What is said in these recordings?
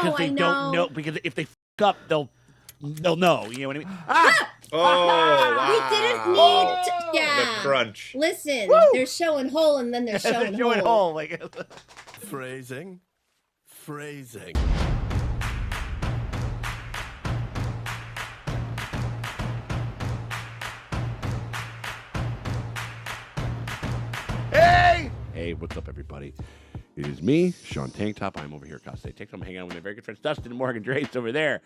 because they don't know. Because if they up, they'll know. You know what I mean? Ah! Oh, wow. We didn't need. Yeah. The crunch. Listen, Woo! they're showing hole, and then they're showing hole. Like Phrasing. Hey, what's up, everybody? It is me, Sean Tank Top. I'm over here at Costa Tank. I'm hanging out with my very good friends Dustin and Morgan Drace over there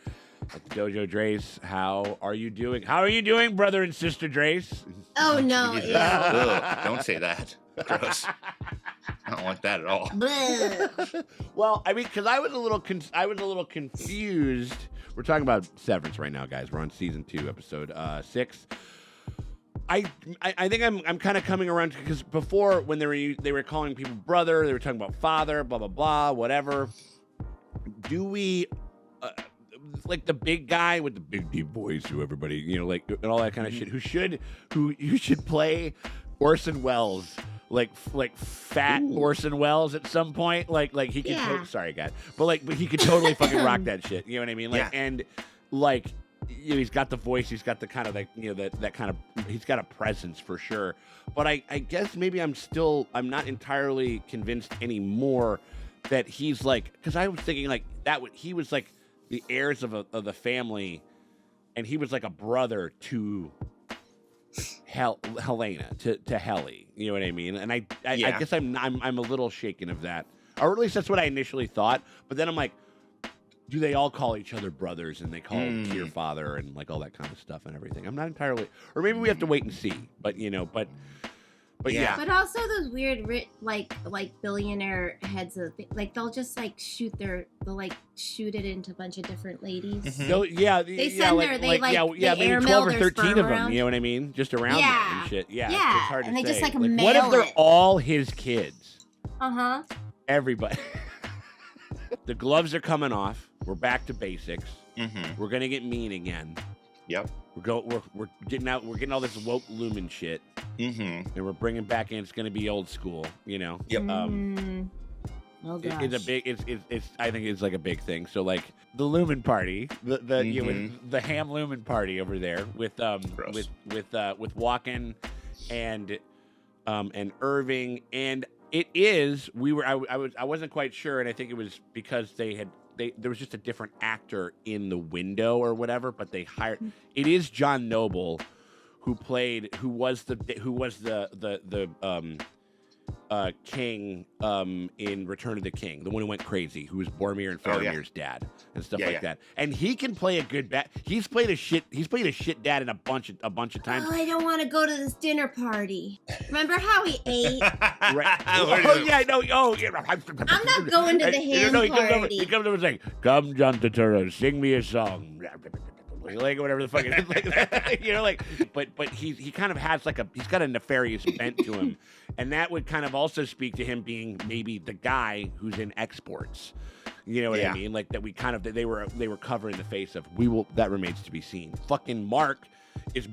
at the Dojo Drace. How are you doing? How are you doing, brother and sister Drace? Oh no! Ugh, don't say that. Gross. I don't like that at all. Well, I mean, because I was a little confused. We're talking about Severance right now, guys. We're on season 2, episode 6. I think I'm kind of coming around because before when they were calling people brother, they were talking about father, blah blah blah, whatever. Do we like the big guy with the big deep voice who everybody like and all that kind of shit? Who you should play Orson Welles? Like fat Orson Welles at some point, like he could. Sorry, guys, but he could totally fucking rock that shit. You know what I mean? And he's got the voice, he's got the kind of that kind of, he's got a presence for sure. But I guess maybe I'm not entirely convinced anymore that he's because I was thinking he was like the heirs of the family, and he was like a brother to Helena, to Helly. You know what I mean? And I guess I'm a little shaken of that, or at least that's what I initially thought. But then I'm like, do they all call each other brothers, and they call Dear Father and all that kind of stuff and everything? I'm not entirely, or maybe we have to wait and see. But yeah. But also those weird like billionaire heads of they'll just shoot it into a bunch of different ladies. Mm-hmm. They send maybe 12 or 13 of them. You know what I mean? Just around there and shit. Yeah. It's hard to and they say. just mail what if they're it? all his kids? Everybody. The gloves are coming off. We're back to basics. Mm-hmm. We're gonna get mean again. Yep. We're getting out. We're getting all this woke Lumen shit. Mm-hmm. And we're bringing back in. It's gonna be old school. You know. Yep. Oh gosh. It's a big. It's. I think it's a big thing. So the Lumen party, the ham Lumen party over there with Walken and Irving, and it is. I wasn't quite sure, and I think it was because there was just a different actor in the window or whatever, but they hired. It is John Noble, who was the king in Return of the King, the one who went crazy, who was Boromir and Faramir's dad and stuff like that. And he can play a good bat. He's played a shit dad in a bunch of times. Oh, I don't want to go to this dinner party. Remember how he ate? Right. I know. I'm not going to the ham party. He comes over and saying, "Come, John Turturro, sing me a song." Whatever the fuck it is, but he kind of has he's got a nefarious bent to him, and that would kind of also speak to him being maybe the guy who's in exports. You know what I mean? That we kind of they were covering the face of. That remains to be seen. Fucking Mark is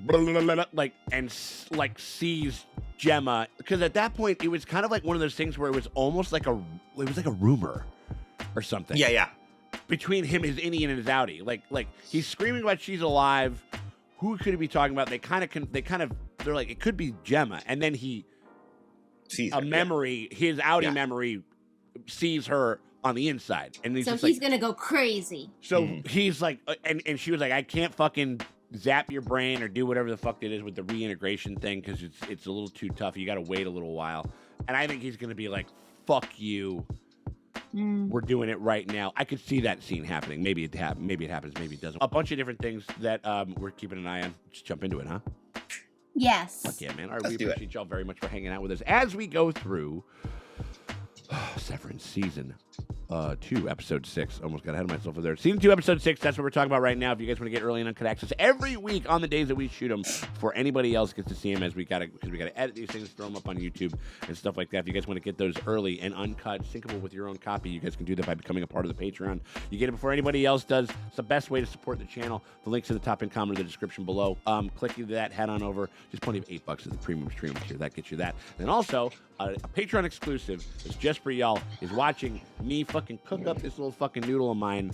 sees Gemma, because at that point it was kind of like one of those things where it was almost like a rumor or something. Yeah. Between him, his innie, and his outie, like he's screaming about she's alive. Who could he be talking about? They're like, it could be Gemma, and then he sees a memory. His outie memory sees her on the inside, and he's gonna go crazy. So he's like, and she was like, I can't fucking zap your brain or do whatever the fuck it is with the reintegration thing because it's a little too tough. You got to wait a little while, and I think he's gonna be like, fuck you. We're doing it right now. I could see that scene happening. Maybe it happens. Maybe it doesn't. A bunch of different things that we're keeping an eye on. Just jump into it, huh? Yes. Fuck yeah, man. All right, we appreciate y'all very much for hanging out with us as we go through Severance season 2, episode 6. Almost got ahead of myself there. Season 2, episode 6. That's what we're talking about right now. If you guys want to get early and uncut access every week on the days that we shoot them, before anybody else gets to see them, because we gotta edit these things, throw them up on YouTube and stuff like that. If you guys want to get those early and uncut, syncable with your own copy, you guys can do that by becoming a part of the Patreon. You get it before anybody else does. It's the best way to support the channel. The link's in the top and comment in the description below. Click into that, head on over. Just plenty of $8 is the premium stream tier. That gets you that. And also, a Patreon exclusive that's just for y'all is watching me fucking cook up this little fucking noodle of mine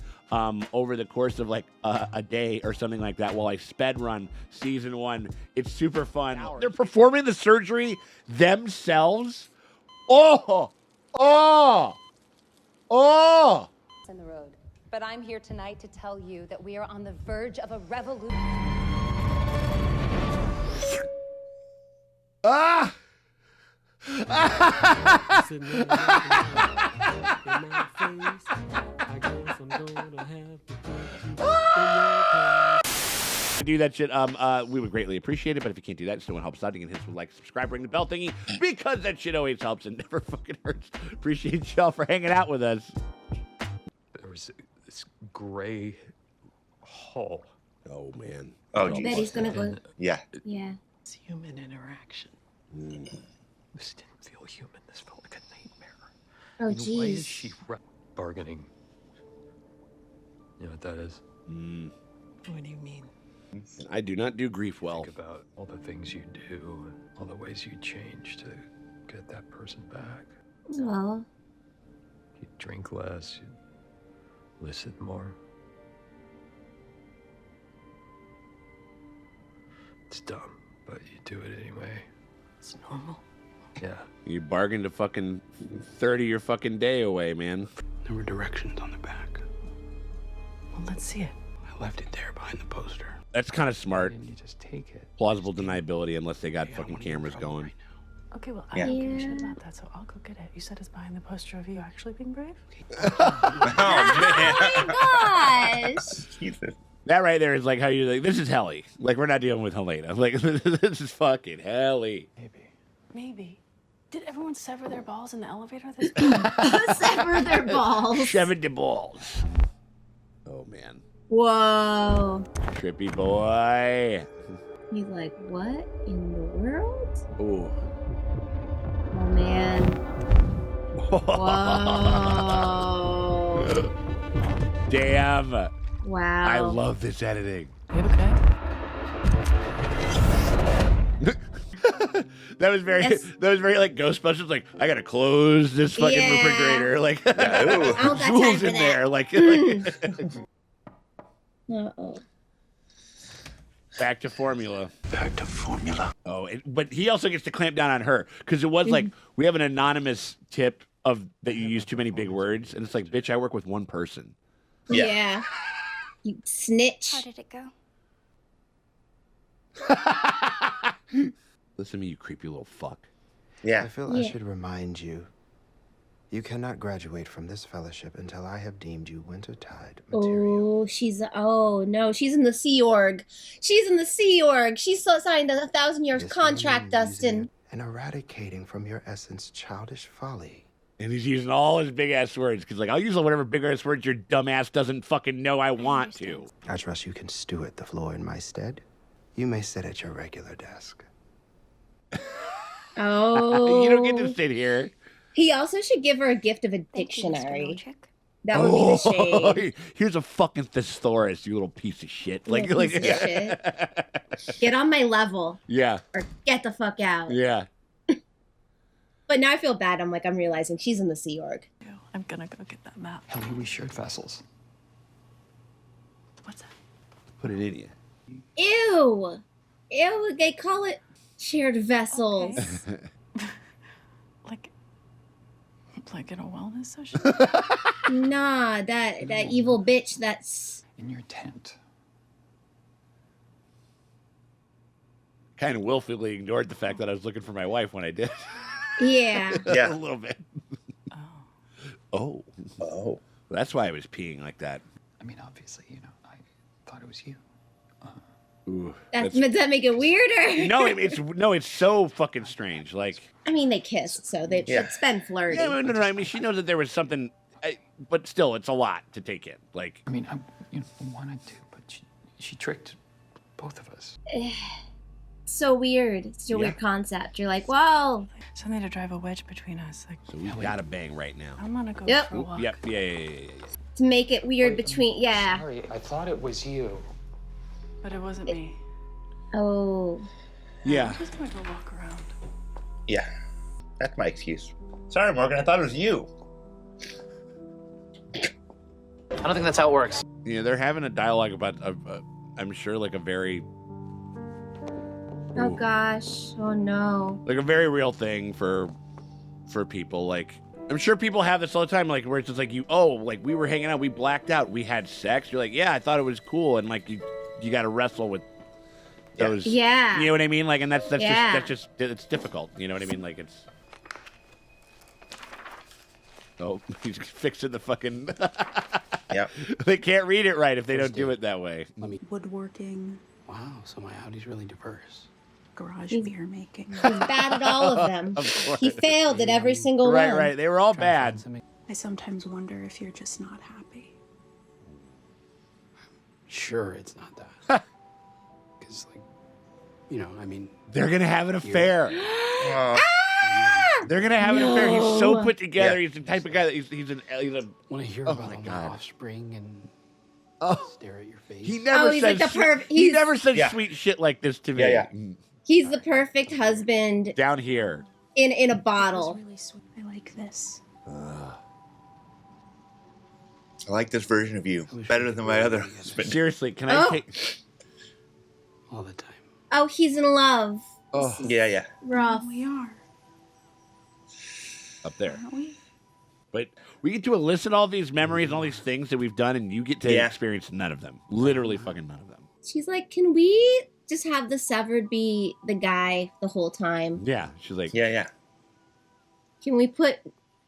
over the course of like a day or something like that while I sped run season 1. It's super fun. They're performing the surgery themselves. Oh. In the road. But I'm here tonight to tell you that we are on the verge of a revolution. Ah! To do that shit, we would greatly appreciate it. But if you can't do that, still want to help us out, you can hit us with like, subscribe, ring the bell thingy, because that shit always helps and never fucking hurts. Appreciate y'all for hanging out with us. There was this gray hole. Oh man. Oh, I geez. bet he's gonna go. Yeah. Yeah. It's human interaction. This didn't feel human. This felt like a nightmare. Oh, In a way, jeez. she bargaining. You know what that is? What do you mean? I do not do grief well. Think about all the things you do, all the ways you change to get that person back. Well, You drink less, you listen more. It's dumb, but you do it anyway. It's normal. Yeah. You bargained to fucking 30 your fucking day away, man. There were directions on the back. Well, let's see it. I left it there behind the poster. That's kind of Why smart. didn't you just take it? Plausible deniability unless they got Hey, I fucking wanna be in cameras trouble going. right now. Okay, well, Yeah. I don't give a shit Yeah. about that, so I'll go get it. You said it's behind the poster of you actually being brave? Oh, man. gosh. Jesus. That right there is like how you like, this is Helly. Like, we're not dealing with Helena. Like, this is fucking Helly. Maybe. Maybe. Did everyone sever their balls in the elevator this Sever their balls. 70 balls. Oh, man. Whoa. Trippy boy. He's like, what in the world? Ooh. Oh, man. Whoa. Damn. Wow. I love this editing. You okay? That was very like Ghostbusters. Like, I gotta close this fucking Yeah. refrigerator. Like, Ooh. I don't got time Jules for in that. there. Like Uh-oh. back to formula. Back to formula. Oh, but he also gets to clamp down on her because it was like we have an anonymous tip of that you use too many big words, and it's like, bitch, I work with one person. Yeah. Yeah. You snitch. How did it go? Listen to me, you creepy little fuck. Yeah. I feel I Yeah. should remind you. You cannot graduate from this fellowship until I have deemed you wintertide material. Oh, oh no, she's in the Sea Org. She's in the Sea Org. She's signed a 1,000-year This contract, means using Dustin. it and eradicating from your essence childish folly. And he's using all his big ass words because, like, I'll use whatever big ass words your dumb ass doesn't fucking know I want to. I trust you can steward the floor in my stead. You may sit at your regular desk. Oh. You don't get to sit here. He also should give her a gift of a Thank you, Mr. dictionary. Milchick. That would be the shade. Here's a fucking thesaurus, you little piece of shit. Little piece of shit. Get on my level Yeah, or get the fuck out. yeah. But now I feel bad. I'm realizing she's in the Sea Org. I'm gonna go get that map. Helly, we shared vessels. What's that? Put it in you. Ew. Ew, they call it shared vessels. Okay. like in a wellness session? Nah, that evil bitch that's... In your tent. Kind of willfully ignored the fact that I was looking for my wife when I did. Yeah. Yeah. A little bit. Oh. Oh. Oh. That's why I was peeing like that. I mean, obviously, you know, I thought it was you. Ooh. Does that make it weirder? No, it's so fucking strange. Like, I mean, they kissed, so Yeah. it's been flirty. yeah, no. I mean, she knows that there was something, but still, it's a lot to take in. Like, I mean, I wanted to, but she tricked both of us. So weird. It's a weird concept. You're like, whoa. Something to drive a wedge between us. Like, so we gotta bang right now. I'm gonna go Yep. for a walk. Yep. Yeah. To make it weird between, yeah. Sorry, I thought it was you. But it wasn't me. Oh. Yeah. I'm just gonna go walk around. Yeah. That's my excuse. Sorry, Morgan. I thought it was you. I don't think that's how it works. You know, they're having a dialogue about, I'm sure, like a very, Oh gosh. Oh no. like a very real thing for people. Like, I'm sure people have this all the time, like where it's just like like we were hanging out, we blacked out, we had sex. You're like, yeah, I thought it was cool, and like you got to wrestle with those. Yeah. You know what I mean? Like, and that's Yeah. just it's difficult. You know what I mean? Like it's. Oh, he's fixing the fucking. Yep. They can't read it right if they don't do it that way. Woodworking. Wow, so my Audi's really diverse. Garage beer making. He's bad at all of them. Of course. He failed at every single Right, one. right. They were all bad. I sometimes wonder if you're just not happy. Sure, it's not that. Because, like, you know, I mean... They're going to have an affair. Oh, They're going to have an affair. He's so No. put together. Yeah. He's the type of guy that he's a Want to hear Oh about my all God. my offspring and stare at your face? he never he's said like the he he's- never said Yeah. sweet shit like this to me. Yeah, He's the perfect husband Down here. in a It's bottle. really sweet. I like this. I like this version of you better than my other husband. Seriously, can Oh. I take All the time. Oh, he's in love. Oh, Yeah, yeah. Rough. We are, up there? aren't we? But we get to elicit all these memories and all these things that we've done, and you get to Yeah. experience none of them. Literally fucking none of them. She's like, can we just have the severed be the guy the whole time? Yeah, she's like, Yeah, yeah. Can we put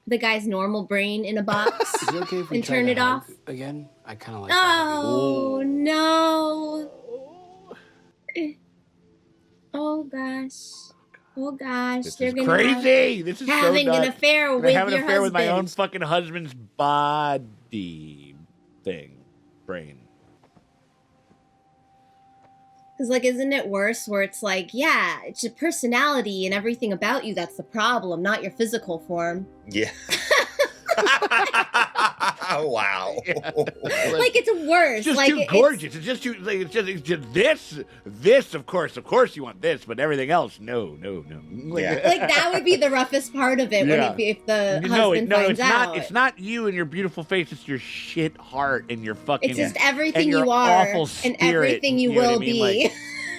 the guy's normal brain in a box? Is it okay if we And try turn to it hug off? again? I kind of like that. Oh no. Oh gosh. Oh gosh. this They're is gonna crazy. This is having so an nuts. affair I'm with having your an affair with husband. my own fucking husband's body brain. Because, like, isn't it worse where it's like, yeah, it's your personality and everything about you that's the problem, not your physical form. Yeah. Wow. Like, it's worse. It's just like, too gorgeous. It's just too. Like, it's just this. Of course, you want this, but everything else, no. Like, Yeah. Like, that would be the roughest part of it Yeah. when if the no, husband finds it's out. not. It's not you and your beautiful face. It's your shit heart and your fucking. It's just and everything your you are awful and spirit, everything you know what will I mean? be. Like,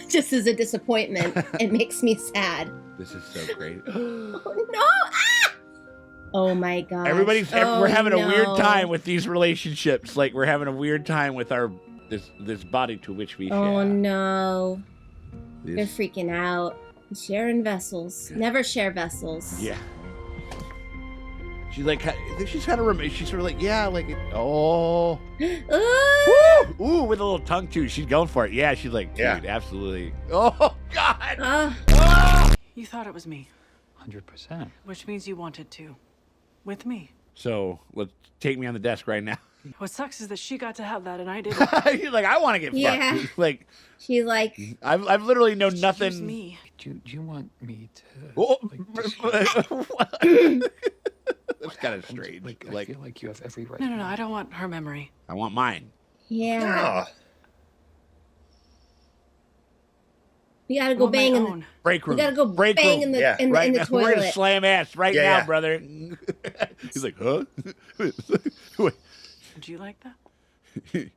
Just as a disappointment. It makes me sad. this is so great. Oh, no! Ah! Oh my god. We're having a weird time with these relationships. Like we're having a weird time with our this body to which we Oh share. no. They're This- freaking out. Sharing vessels. Never share vessels. Yeah. She's like, she's kind of, she's sort of like, yeah, like, oh, Ah! ooh, with a little tongue too. She's going for it. Yeah, she's like, dude, Yeah. absolutely. Oh God. Ah. You thought it was me, 100%. which means you wanted to. With me. So let's take me on the desk right now. What sucks is that she got to have that and I didn't. She's like, I want to get Yeah. fucked. Like, She's like, I've literally known Here's nothing. me. Do you want me to... Oh, like, that's kind of strange. Like, I Like, feel like you have every right. No, I don't want her memory. I want mine. yeah. Oh, We gotta I go want my bang in own. Break room. we gotta go break bang room. in the Yeah. in, Right in the now, we're gonna toilet. slam ass right Yeah, now, yeah. brother. He's like, huh? Would you like that?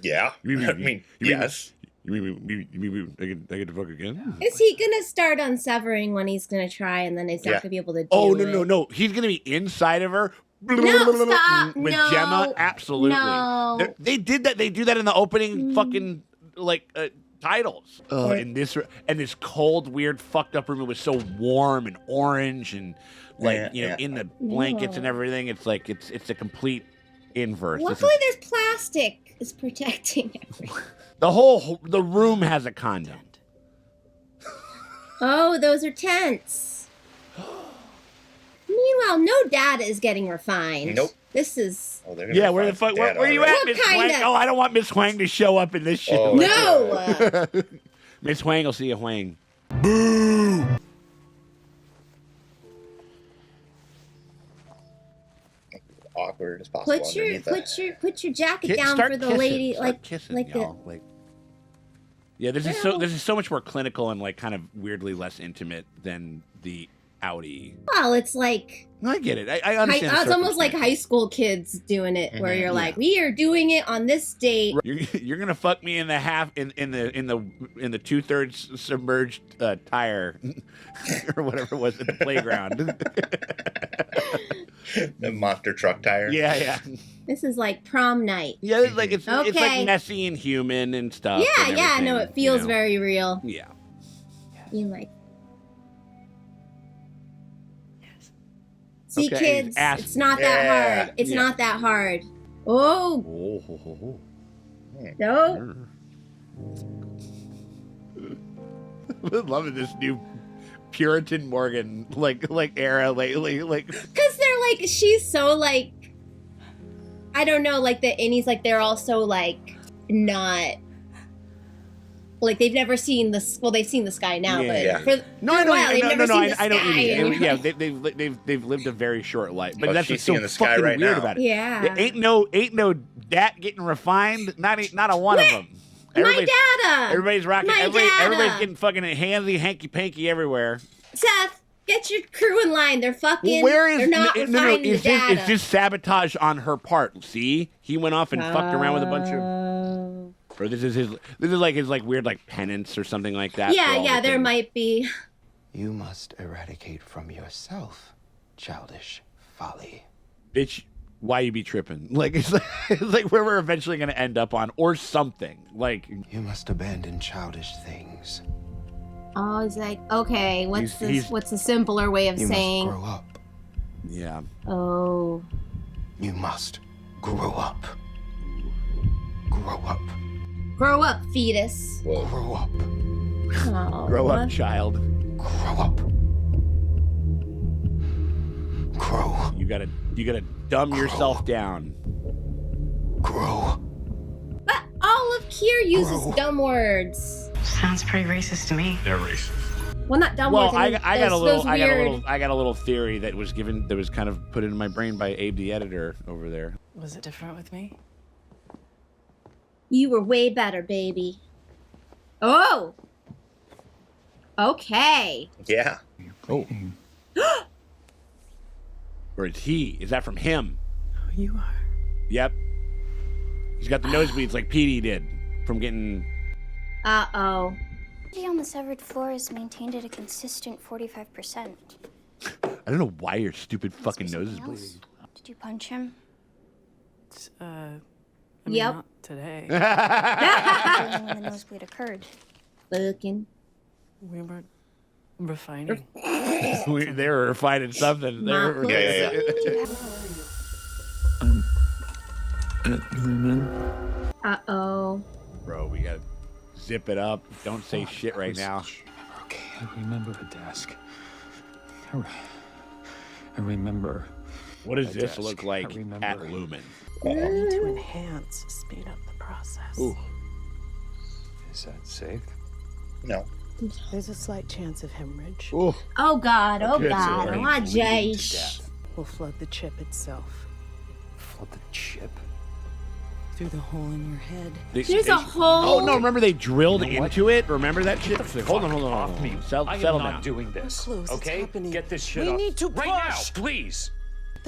yeah. I mean, yes. You mean I get to fuck again? Is he gonna start on severing when he's gonna try and then he's not Yeah. gonna be able to do Oh it? no! He's gonna be inside of her. No, stop. With No. Gemma, absolutely. No. They did that. They do that in the opening fucking like titles. In this cold, weird, fucked up room. It was so warm and orange and like Yeah, yeah. in the blankets and everything. It's like it's a complete inverse. This is- Luckily, there's plastic is protecting everything. the room has a condom. Oh, those are tents. Meanwhile, no data is getting refined. Nope. This is Oh, they're gonna Yeah, where the find fuck? Where Dad you already. at, What Miss kind Huang? of- Oh, I don't want Miss Huang to show up in this shit. Oh. no. Miss Huang will see you, Huang. Awkward as possible. Put your underneath that. put your jacket Ki- down start for the kissing. lady, Start like kissing, like y'all. Like, yeah, this is so much more clinical and like kind of weirdly less intimate than the outie. Well, it's like No, I get it. I understand. it's almost like high school kids doing it, where you're like, we are doing it on this date. You're gonna fuck me in the half in the 2/3 submerged tire or whatever it was at the playground. The monster truck tire. Yeah. This is like prom night. Yeah, it's like it's Okay. like messy and human and stuff. Yeah, and yeah. everything, No, it feels you know? very real. Yeah. You like. See, Okay, kids, ask- it's not that hard. It's not that hard. Oh. No. Loving this new Puritan Morgan like era lately. Because they're like, she's so like, I don't know, like the innies, like they're also like not. Like they've never seen this. Well, they've seen the sky now, but for a while they've never seen the sky. I know. and you're Yeah, like, they've lived a very short life, but Oh, that's she's what's so seeing the sky fucking right weird now. about it. Yeah. Ain't no dat getting refined. Not a one of them. My data. Everybody's rocking. My Everybody's data. getting fucking handsy, hanky panky everywhere. Seth, get your crew in line. They're fucking. Well, where is They're not no, refining it's the just, data. it's just sabotage on her part. See, he went off and fucked around with a bunch of. Or this is like his like weird like penance or something like that. for all Yeah, the there things. might be. You must eradicate from yourself childish folly. Bitch, why you be tripping? Like it's like where we're eventually gonna end up on or something. Like You must abandon childish things. Oh, he's like, okay. He's- What's a simpler way of You saying? must grow up. yeah. Oh. You must grow up. Grow up. Grow up, fetus. Grow up. Oh. Grow up, child. Grow up. Grow. You gotta dumb yourself down. Grow. But all of Kier uses dumb words. Sounds pretty racist to me. They're racist. Well, not dumb Well, words. I mean, I got a those little weird. I got a little theory that was kind of put into my brain by Abe the editor over there. Was it different with me? You were way better, baby. Oh. Okay. Yeah. Oh. Or is he? Is that from him? You are. Yep. He's got the nosebleeds like Petey did from getting. Uh-oh. Humidity on the severed floor is maintained at a consistent 45%. I don't know why your stupid fucking Must be nose is something bleeding. else. Did you punch him? I mean, Yep. not today. When the nosebleed occurred. Fucking. We were refining. They were refining something. They Not were, Yeah. Lumen. Uh-oh. Bro, we gotta zip it up. Don't say shit right now. Okay, I remember the desk. I remember. What does the this desk. look I like remember. at Lumen? I need to enhance, speed up the process. Ooh. Is that safe? No. There's a slight chance of hemorrhage. Ooh. Oh, God. Oh, Okay, so God. already Oh, bleeding to Jace. death. We'll flood the chip itself Flood the chip? through the hole in your head. There's a hole. Oh no! Remember they drilled You know what? into it. Remember that shit? Get the Hold on, fuck hold on, off hold on. me. Settle I am down. not doing this. We're close, it's Okay, happening. get this shit We off need to right now, push. please.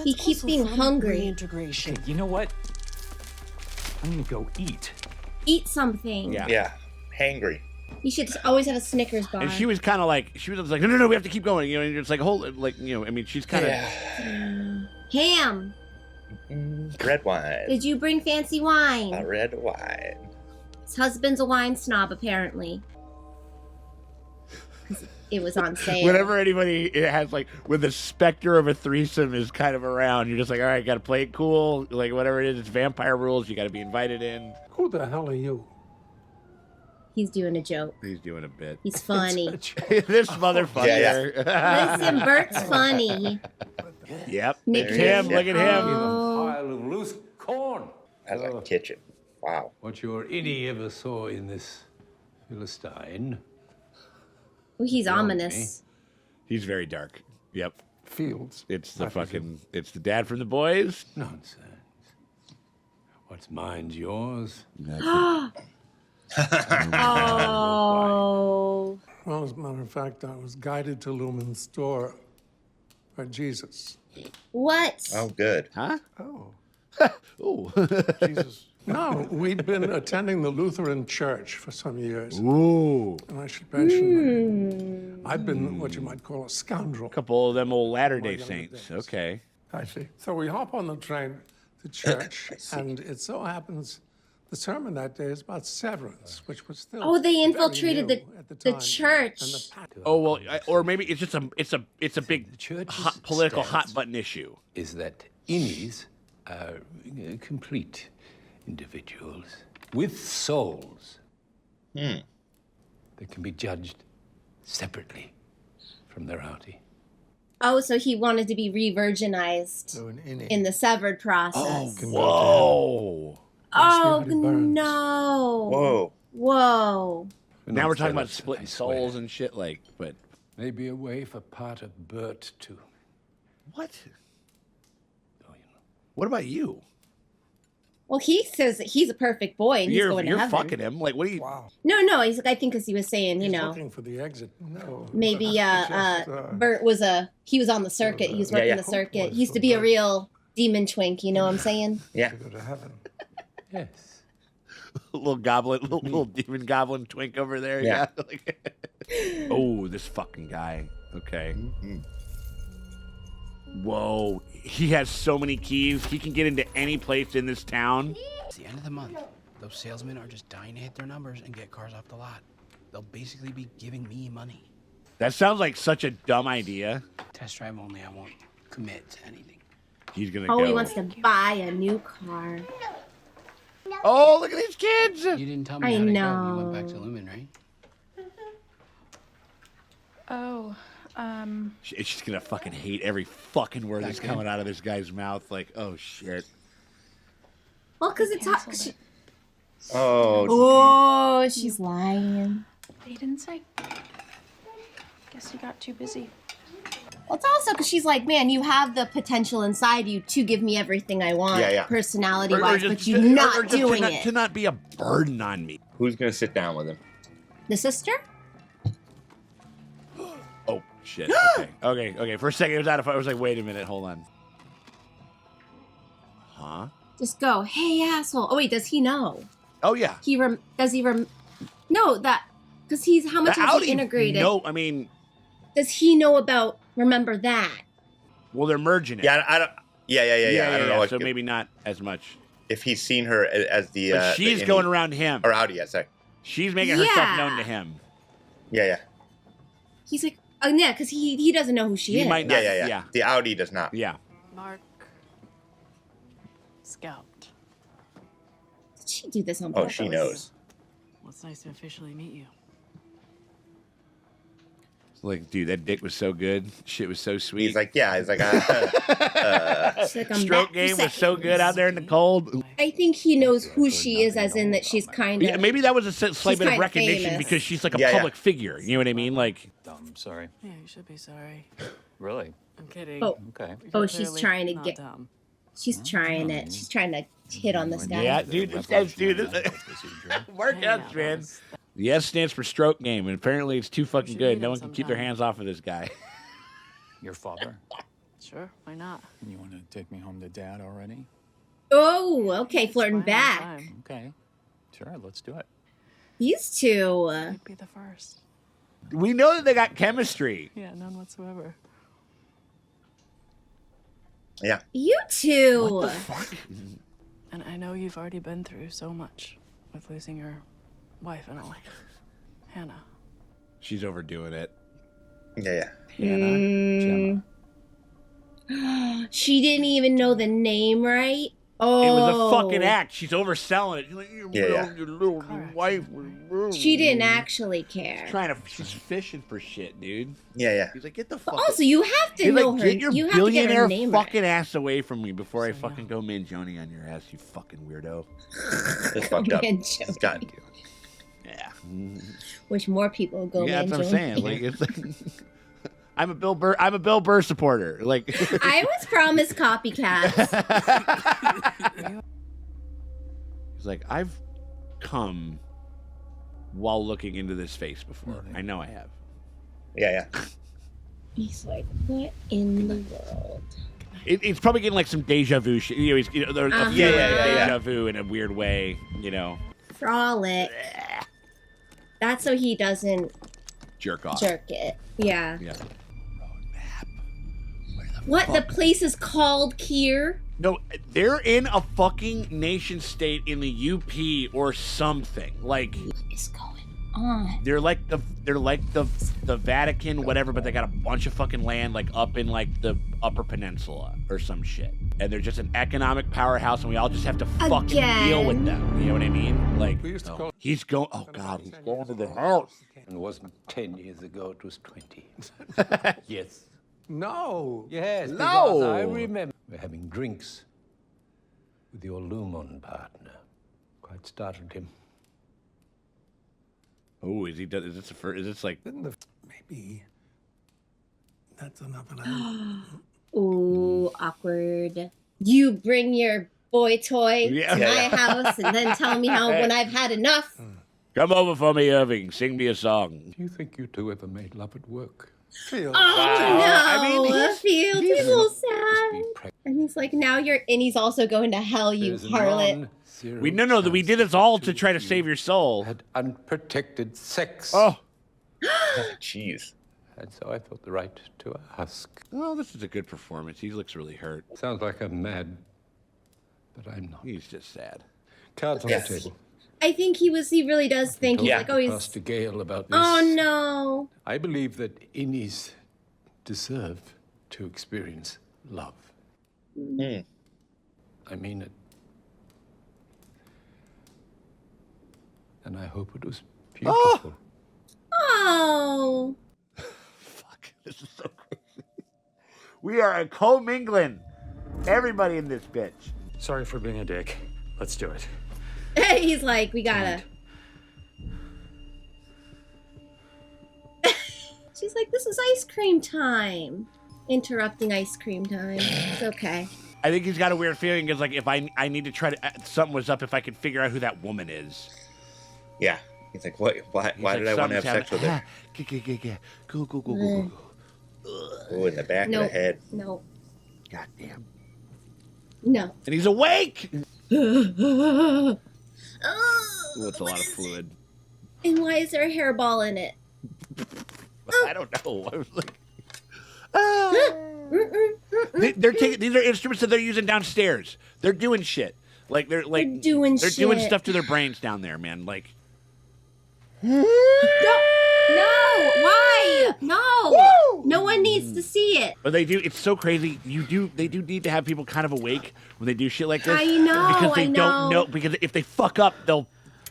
He keeps being hungry. Reintegration. Okay, you know what? I'm gonna go eat. Eat something. Yeah. Yeah. Hangry. You should always have a Snickers bar. And she was kind of like, no, we have to keep going. You know, and it's like, hold it, like, you know, I mean, she's kind of. Ham. Red wine. Did you bring fancy wine? A red wine. His husband's a wine snob, apparently. 'Cause it was on sale. Whenever anybody it has like when the specter of a threesome is kind of around, you're just like, all right, got to play it cool. Like whatever it is, it's vampire rules. You got to be invited in. Who the hell are you? He's doing a joke. He's doing a bit. He's funny. This motherfucker. Listen, Bert's funny. Yep. Nick It's him. Look at him. Oh. Pile of loose corn. That's a kitchen. Wow. What your innie ever saw in this Philistine. Oh, he's ominous. He's very dark. Yep. Fields. It's the it's the dad from the boys. Nonsense. What's mine's yours. Oh. Well, as a matter of fact, I was guided to Lumen's store or Jesus? What? Oh, good. Huh? Oh. Ooh. Jesus. No, we'd been attending the Lutheran church for some years. Ooh. And I should mention that I've been what you might call a scoundrel. Couple of them old Latter-day Saints. Okay. I see. So we hop on the train to church, and it so happens the sermon that day is about severance, which was still Oh, they very infiltrated new at the time. church. And the Oh well, or maybe it's just it's a big church's political stance hot button issue. is that innies are complete individuals with souls. They can be judged separately from their outie. Oh, so he wanted to be re-virginized So an innie. in the severed process. Whoa. Oh, Stevie Burns. no. Whoa. Whoa. Now we're talking about Fellas, splitting I swear. souls and shit, like, but Maybe a way for part of Bert to. what? Oh, you know. What about you? Well, he says that he's a perfect boy and he's going to You're heaven. fucking him. Like, what are you? Wow. No, he's, I think because he was saying, you He's know, looking for the exit. No. maybe Just, Bert was he was on the circuit. He was working yeah. the circuit. He used to be a real demon twink, you know what I'm saying? Yeah. to go to heaven. Yes. Little goblin, little demon goblin twink over there. Yeah. Like- oh, this fucking guy. Okay. Whoa. He has so many keys. He can get into any place in this town. It's the end of the month. Those salesmen are just dying to hit their numbers and get cars off the lot. They'll basically be giving me money. That sounds like such a dumb idea. Test drive only. I won't commit to anything. He's gonna Oh, go. he wants to buy a new car. Oh, look at these kids. You didn't tell me I how to go. know. You went back to Lumen, right? Oh, She's gonna fucking hate every fucking word that's Back coming out of this guy's mouth. Like, oh shit. Well, because it's canceled it. Oh. Oh, she's lying. He didn't say. Guess he got too busy. Well, it's also because she's like, man, you have the potential inside you to give me everything I want, Yeah. personality-wise, but you're not doing it. To not be a burden on me. Who's gonna sit down with him? The sister? Oh shit. Okay. For a second, it was out of. I was like, wait a minute, hold on. Huh? Just go, hey, asshole. Oh, wait, does he know? Oh yeah. No, because how much The has Audi- he integrated? No, I mean, Does he know about, remember that? well, they're merging it. Yeah, I don't. Yeah. I don't know what. So maybe not as much. if he's seen her as the. But she's the going innie- around him. Or Audi, yeah, sorry. She's making herself Yeah. known to him. Yeah. He's like, oh, yeah, because he doesn't know who she He is. might not. Yeah. The Audi does not. Yeah. Mark. Scout. Did she do this on Oh, purpose? she knows. Well, it's nice to officially meet you. Like, dude, that dick was so good. Shit was so sweet. He's like, She's like, I'm Stroke back for game was so seconds. good out there in the cold. I think he knows who she is, as in that she's kind of. Yeah, maybe that was a slight She's bit of kinda recognition famous. because she's like a Yeah, yeah. public figure. You know what I mean? Like, Dumb, sorry. Yeah, you should be sorry. Really? I'm kidding. Oh, Okay. oh, she's trying to Not get. dumb. She's trying it. She's trying to hit on this guy. yeah, dude, this guy's dude. Workouts, man. The S stands for stroke game, and apparently it's too fucking should good. meet No him one can keep their sometime. hands off of this guy. Your father? Sure, why not? You want to take me home to dad already? Oh, okay, flirting Fine, back. fine. Okay. Sure, let's do it. These two. You'd be the first. We know that they got chemistry. Yeah, none whatsoever. Yeah. You two. And I know you've already been through so much with losing your wife and all. Hannah. She's overdoing it. Yeah. Mm. She didn't even know the name right. Oh, It was a fucking act. She's overselling it. She's like, Yeah. your little wife. She didn't actually care. She's fishing for shit, dude. Yeah. He's like, get the But fuck. also, you have to He's know like, her. get your You have to get billionaire her name fucking right. ass away from me before I fucking go Manjoni on your ass, you fucking weirdo. It's fucked up. Manjoni. It's got. Yeah. Wish more people go. Yeah, that's what I'm Manjoni. saying. Like, it's like, I'm a Bill Burr supporter. Like, I was promised copycats. he's like, I've come while looking into this face before. I know I have. Yeah. He's like, what in the world? It's probably getting like some deja vu shit. You know, he's, you know, there's a feeling of deja vu in a weird way, you know. Frolic. That's so he doesn't jerk off. Jerk it. Yeah. Yeah. What? The place is called Kier? No, they're in a fucking nation state in the UP or something. Like, what is going on? They're like the Vatican, whatever, but they got a bunch of fucking land like up in like the Upper Peninsula or some shit. And they're just an economic powerhouse, and we all just have to fucking deal with them. You know what I mean? Like, he's going. Oh God, he's going to the house. It wasn't 10 years ago; it was 20. Yes. No. Yes. No. Because I remember we're having drinks with your Lumon partner. Quite startled him. Oh, is he? Is this a first? Is this like? Maybe that's enough of that. Ooh, awkward. You bring your boy toy to my house and then tell me how when I've had enough. Come over for me, Irving. Sing me a song. Do you think you two ever made love at work? Oh no! I mean, he's so sad. And he's like, now you're, and he's also going to hell, you harlot. We we did this all to try to save your soul. Had unprotected sex. Oh, jeez. And so I felt the right to ask. Well, this is a good performance. He looks really hurt. Sounds like I'm mad, but I'm not. He's just sad. Cards on the table. I think he really does think he's like, oh, he's. Pastor Gale about this. Oh no! I believe that innies deserve to experience love. Mm. I mean it. And I hope it was beautiful. Oh! Fuck, this is so crazy. We are commingling. Everybody in this bitch. Sorry for being a dick. Let's do it. He's like, we gotta. She's like, this is ice cream time. Interrupting ice cream time. It's okay. I think he's got a weird feeling because, like, if I need to try to, something was up if I could figure out who that woman is. Yeah. He's like, what? Why did I want to have sex with her? Go. Oh, in the back of the head. No. Goddamn. No. And he's awake. Oh, it's a lot of fluid. And why is there a hairball in it? I don't know. I was like, they're taking, these are instruments that they're using downstairs. They're doing shit. Like they're doing stuff to their brains down there, man. Like, no, why? No, woo! No one needs to see it. But they do. It's so crazy. They do need to have people kind of awake when they do shit like this. I know. Because they don't know. Because if they fuck up, they'll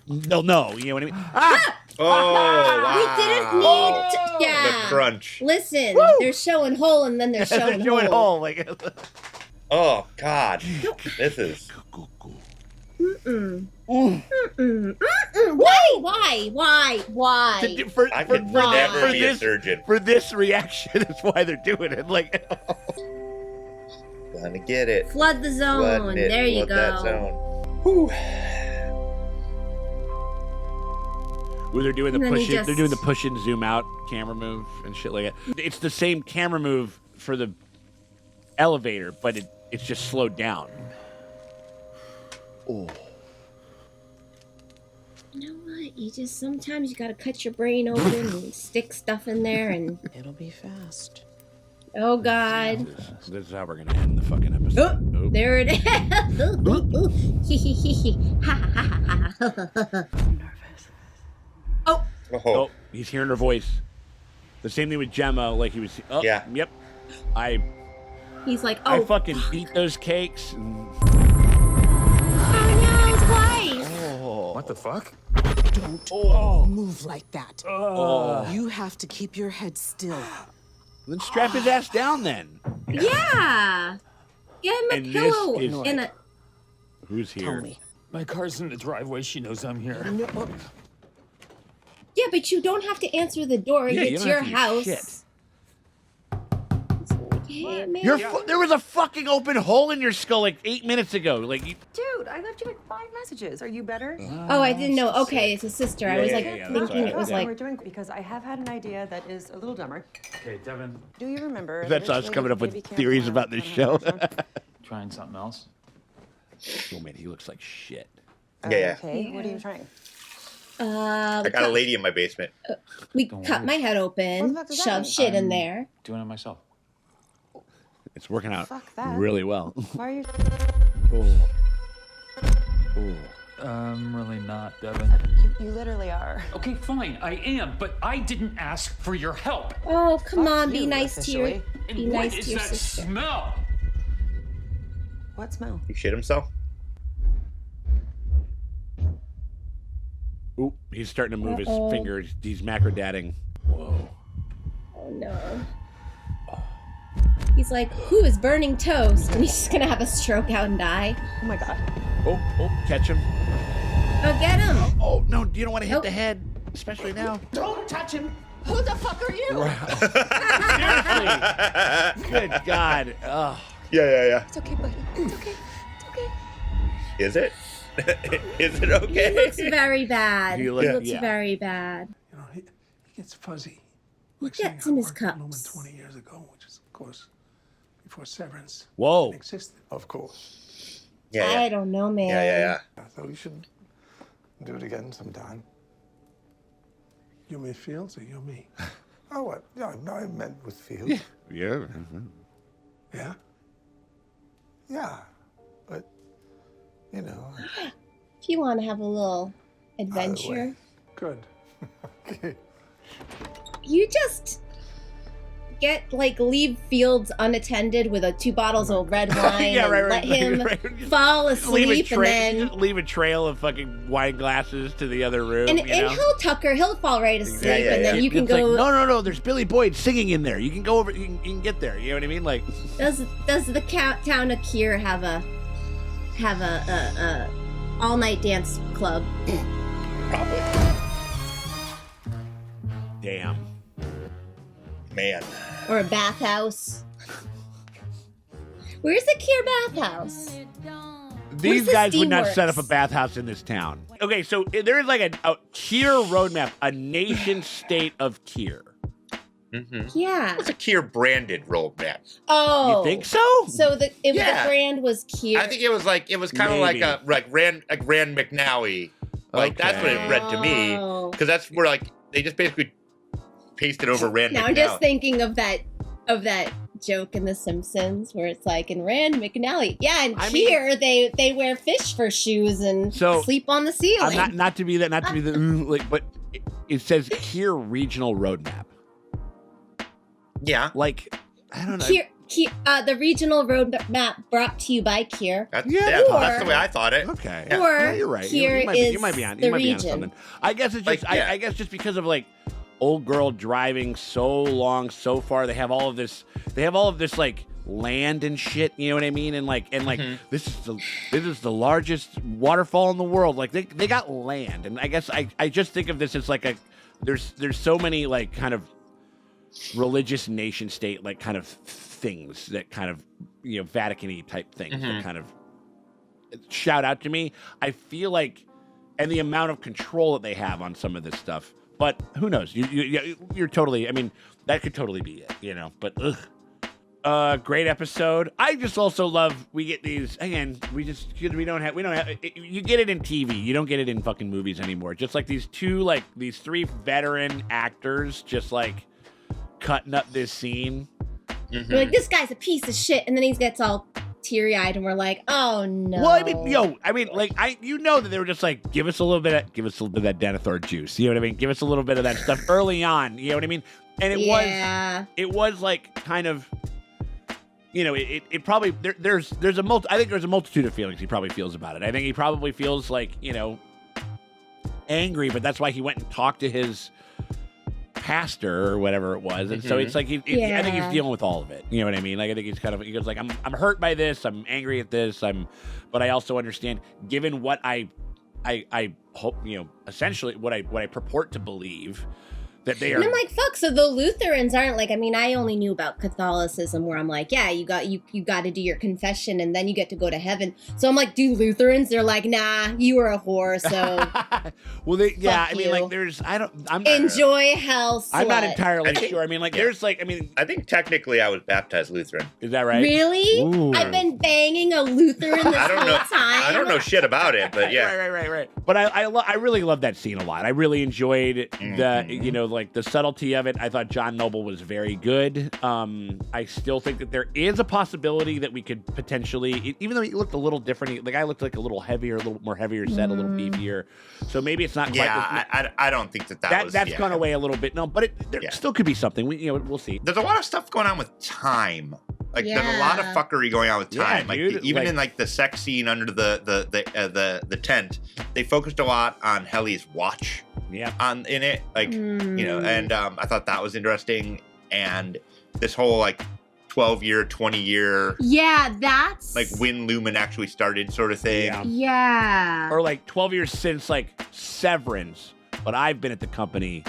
know. You know what I mean? Ah! Oh, wow. We didn't need to, yeah. The crunch. Listen, they're showing hole and then they're showing hole. Like, oh, God. This is... Why? I could never be a surgeon. For this reaction is why they're doing it. Like, gonna get it. Flood the zone. There you go. That zone. Whew. Where they're doing the push in, they're doing the push in, zoom out camera move and shit like that. It's the same camera move for the elevator, but it's just slowed down. Oh. You know what? Sometimes you gotta cut your brain open and stick stuff in there and it'll be fast. Oh God. This is how we're gonna end the fucking episode. Oh, there it is. Oh, he's hearing her voice. The same thing with Gemma, like he was. Oh, yeah. Yep. He's like, I fucking beat those cakes. Oh, what the fuck? Don't move like that. You have to keep your head still. Then strap his ass down then. Yeah. Get him a pillow and a. Who's here? My car's in the driveway. She knows I'm here. Yeah, but you don't have to answer the door. Yeah, It's your house. Shit. Okay, man. There was a fucking open hole in your skull like 8 minutes ago. Like, Dude, I left you like 5 messages. Are you better? Oh, I didn't know. Okay, it's a sister. I was like thinking it was We're like. doing because I have had an idea that is a little dumber. Okay, Devin. Do you remember? That's us coming up with theories about this show. Trying something else? Oh man, he looks like shit. Yeah. Okay, what are you trying? I got a lady in my basement. We cut my head open, shove shit in there. Doing it myself. It's working out Fuck that. really well. Why are you? I'm really not, Devin. You literally are. Okay, fine, I am, but I didn't ask for your help. Oh, come on, be you, nice to your, officially. be And nice what to is your that sister. smell? What smell? He shit himself? Oop, he's starting to move his Uh-oh. fingers. He's macrodadding. Whoa. Oh no. He's like, who is burning toast? And he's just gonna have a stroke out and die. Oh my god. Oh, catch him. Oh, get him! Oh, no, you don't want to hit the head, especially now. Don't touch him. Who the fuck are you? Seriously. Good God. Oh. Yeah. It's okay, buddy. It's okay. It's okay. Is it? Is it He okay? looks very bad. He He looks- looks yeah. very bad. You know, he gets fuzzy. He Like saying gets I in his worked at Lumen cups. 20 years ago, which is, of course, before Severance Whoa. existed. Of course. I don't know, man. So we should do it again sometime. You mean Fields or you me? Oh, what? No, I meant with Fields. Yeah. Yeah? Yeah. But, you know. If you want to have a little adventure, Good. Okay. you just leave Fields unattended with 2 bottles of red wine Yeah, and right, let him right. fall Leave asleep and then leave a trail of fucking wine glasses to the other room. and you know? he'll fall right asleep and then you can It's go. like, no, there's Billy Boyd singing in there. You can go over, you can get there. You know what I mean? Like, Does the town of Kier have a all night dance club? Probably. damn. Man. Or a bathhouse? Where's the Kier bathhouse? These the guys would not Steamworks? set up a bathhouse in this town. Okay, so there is like a Kier roadmap, a nation state of Kier. Mm-hmm. Yeah. It's a Kier branded roadmap. Oh. You think so? So the Yeah. brand was Kier. I think it was kind of like a Rand McNally. Like that's what it read to me, because that's where like they just basically pasted over Rand Now McNally. I'm just thinking of that joke in The Simpsons where it's like in Rand McNally. Yeah, and here they wear fish for shoes and sleep on the ceiling. Not to be the like, but it says Kier Regional Roadmap. Yeah. Like, I don't know. Kier, the regional roadmap brought to you by Kier. That's Or- the way I thought it. Okay. Or Yeah, you're right. Kier you might be on the on region. something. I guess it's just Like, yeah. I guess just because of like old girl driving so long, so far, they have all of this like land and shit, you know what I mean? And this is the largest waterfall in the world. Like they got land. And I guess I just think of this as like there's so many like kind of religious nation state like kind of things that kind of, you know, Vatican-y type things that kind of shout out to me. I feel like, and the amount of control that they have on some of this stuff. But who knows? You're totally. I mean, that could totally be it, you know. But great episode. I just also love we get these again. We don't have. You get it in TV. You don't get it in fucking movies anymore. Just like these three veteran actors, just like cutting up this scene. We're like, this guy's a piece of shit, and then he gets all teary-eyed, and we're like, oh no. Well, you know that they were just like, give us a little bit of that Denethor juice. You know what I mean? Give us a little bit of that stuff early on. You know what I mean? And it was like kind of, you know, it probably I think there's a multitude of feelings he probably feels about it. I think he probably feels like, you know, angry, but that's why he went and talked to his pastor or whatever it was, and so it's like I think he's dealing with all of it. You know what I mean? Like I think he goes like, I'm hurt by this, I'm angry at this, but I also understand, given what I hope, you know, essentially what I purport to believe, that they are. And I'm like, fuck. So the Lutherans aren't like. I mean, I only knew about Catholicism, where I'm like, yeah, you got to do your confession, and then you get to go to heaven. So I'm like, do Lutherans? They're like, nah, you were a whore. So well, I mean, you. like, there's I'm enjoy hell. Slut. I'm not entirely sure. I mean, like, there's like, I mean, I think technically I was baptized Lutheran. Is that right? Really? Ooh. I've been banging a Lutheran this whole time. I don't know shit about it, but yeah. Right. But I really love that scene a lot. I really enjoyed the like the subtlety of it. I thought John Noble was very good. I still think that there is a possibility that we could potentially, even though he looked a little different, the guy looked like a little heavier, a little more heavier set, a little beefier. So maybe it's not quite. Yeah, I don't think that's gone away a little bit. No, but there still could be something. We'll see. There's a lot of stuff going on with time. Like there's a lot of fuckery going on with time. Yeah, dude, even in like the sex scene under the tent, they focused a lot on Helly's watch. Yeah. In it, like and I thought that was interesting. And this whole like 12-year, 20-year. Yeah, that's like when Lumen actually started, sort of thing. Yeah. Or like 12 years since like Severance, but I've been at the company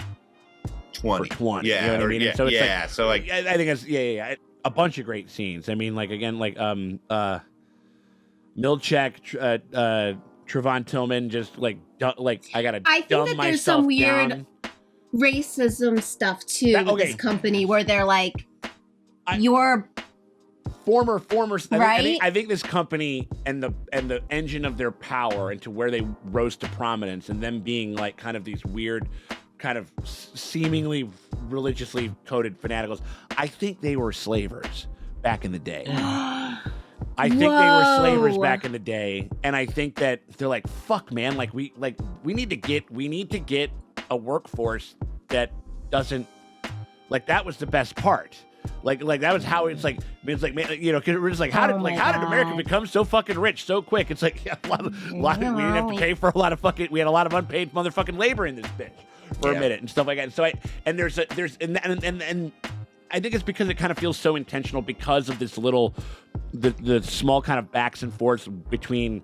20. For 20. Yeah. You know what I mean? Yeah. So it's yeah. Like, so like I think it's a bunch of great scenes. I mean, like again, like Milchek, Trevon Tillman, just like I gotta. I think that there's some weird down. Racism stuff too with this company where they're like, you're former. Right? I think this company and the engine of their power and to where they rose to prominence and them being like kind of these weird, kind of seemingly religiously coded fanaticals. I think they were slavers back in the day. I think they were slavers back in the day, and I think that they're like, fuck, man, like we need to get a workforce that doesn't like that was the best part. Like that was how it's like man, because we're just like how did America become so fucking rich so quick? It's like a lot we didn't have to pay for a lot of we had a lot of unpaid motherfucking labor in this bitch for a minute and stuff like that. And so and I think it's because it kind of feels so intentional because of this the small kind of backs and forths between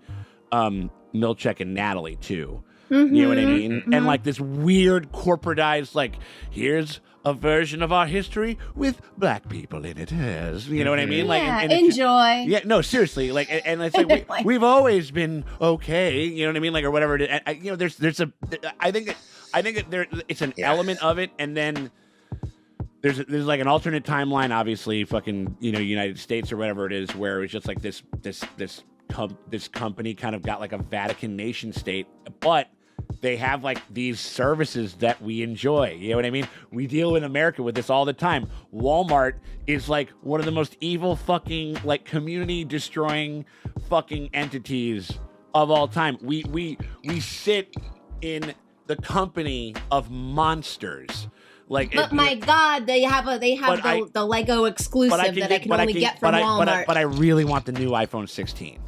Milchek and Natalie too. Mm-hmm, You know what I mean? And like this weird corporatized, like, here's a version of our history with black people in it. You know what I mean? Like, and enjoy. Yeah, no, seriously. Like, and it's like we've always been okay. You know what I mean? Like, or whatever it is. And, there's a. I think that there it's an element of it, and then there's like an alternate timeline. Obviously, fucking United States or whatever it is, where it was just like this company kind of got like a Vatican nation state, but they have like these services that we enjoy. You know what I mean? We deal in America with this all the time. Walmart is like one of the most evil fucking like community destroying fucking entities of all time. We sit in the company of monsters. Like, but my God, they have the Lego exclusive that I can only get from Walmart. But I really want the new iPhone 16.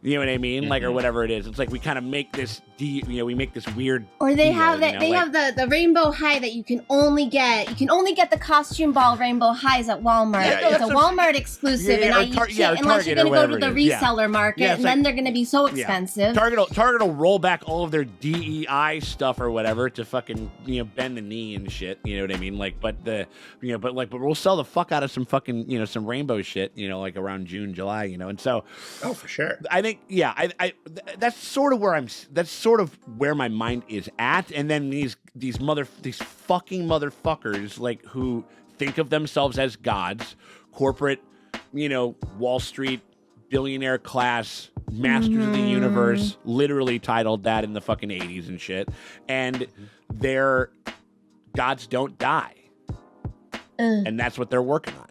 You know what I mean? Like, or whatever it is. It's like we kind of make this, we make this weird. Or they deal, have that. They have the rainbow high that you can only get. You can only get the costume ball rainbow highs at Walmart. It's a Walmart exclusive, and you can't unless you're going to go to the reseller market, and then they're going to be so expensive. Target will roll back all of their DEI stuff or whatever to fucking bend the knee and shit. You know what I mean? Like, but we'll sell the fuck out of some fucking some rainbow shit. Like around June, July. And so. Oh, for sure. I think that's sort of where my mind is at, and then these fucking motherfuckers like who think of themselves as gods, corporate, Wall Street billionaire class masters of the universe, literally titled that in the fucking 80s and shit, and their gods don't die, and that's what they're working on.